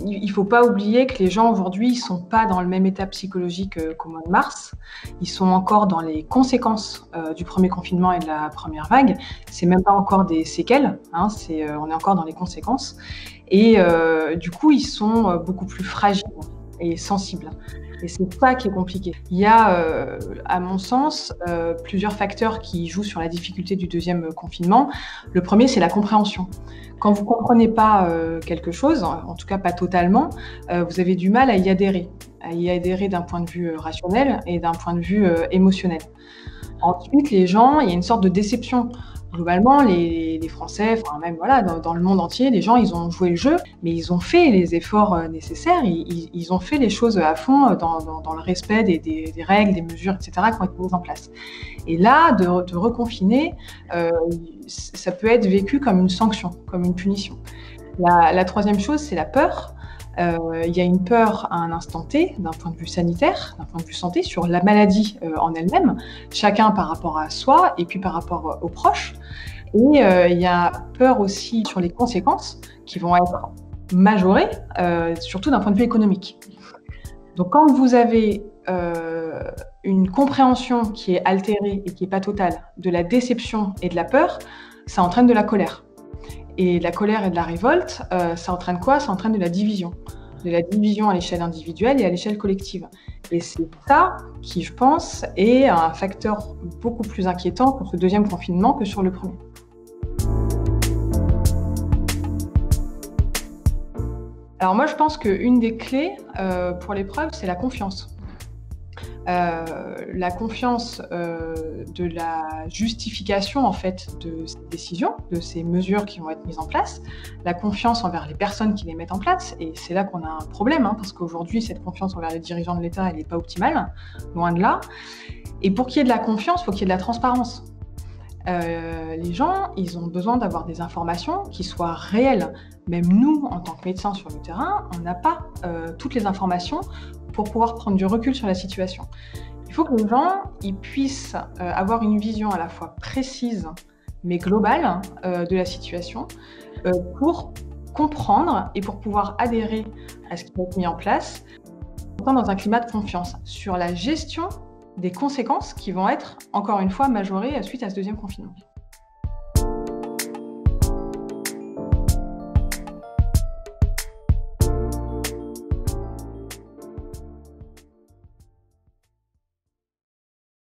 il faut pas oublier que les gens aujourd'hui, ils sont pas dans le même état psychologique qu'au mois de mars. Ils sont encore dans les conséquences du premier confinement et de la première vague. C'est même pas encore des séquelles, hein, on est encore dans les conséquences. Et du coup, ils sont beaucoup plus fragiles et sensibles. Et c'est ça qui est compliqué. Il y a, à mon sens, plusieurs facteurs qui jouent sur la difficulté du deuxième confinement. Le premier, c'est la compréhension. Quand vous comprenez pas quelque chose, en tout cas pas totalement, vous avez du mal à y adhérer d'un point de vue rationnel et d'un point de vue émotionnel. Ensuite, les gens, il y a une sorte de déception. Globalement, les Français, enfin même voilà, dans le monde entier, les gens, ils ont joué le jeu, mais ils ont fait les efforts nécessaires, ils ont fait les choses à fond dans le respect des règles, des mesures, etc., qui ont été mises en place. Et là, de reconfiner, ça peut être vécu comme une sanction, comme une punition. La troisième chose, c'est la peur. Il y a une peur à un instant T, d'un point de vue sanitaire, d'un point de vue santé, sur la maladie en elle-même, chacun par rapport à soi et puis par rapport aux proches. Et il y a peur aussi sur les conséquences qui vont être majorées, surtout d'un point de vue économique. Donc quand vous avez une compréhension qui est altérée et qui n'est pas totale de la déception et de la peur, ça entraîne de la colère. Et la colère et de la révolte, ça entraîne quoi? Ça entraîne de la division à l'échelle individuelle et à l'échelle collective. Et c'est ça qui, je pense, est un facteur beaucoup plus inquiétant pour ce deuxième confinement que sur le premier. Alors moi, je pense qu'une des clés pour l'épreuve, c'est la confiance. La confiance de la justification en fait de ces décisions, de ces mesures qui vont être mises en place, la confiance envers les personnes qui les mettent en place, et c'est là qu'on a un problème, hein, parce qu'aujourd'hui cette confiance envers les dirigeants de l'État, elle n'est pas optimale, loin de là. Et pour qu'il y ait de la confiance, il faut qu'il y ait de la transparence. Les gens, ils ont besoin d'avoir des informations qui soient réelles. Même nous, en tant que médecins sur le terrain, on n'a pas toutes les informations pour pouvoir prendre du recul sur la situation. Il faut que les gens ils puissent avoir une vision à la fois précise mais globale de la situation pour comprendre et pour pouvoir adhérer à ce qui va être mis en place dans un climat de confiance sur la gestion des conséquences qui vont être, encore une fois, majorées suite à ce deuxième confinement.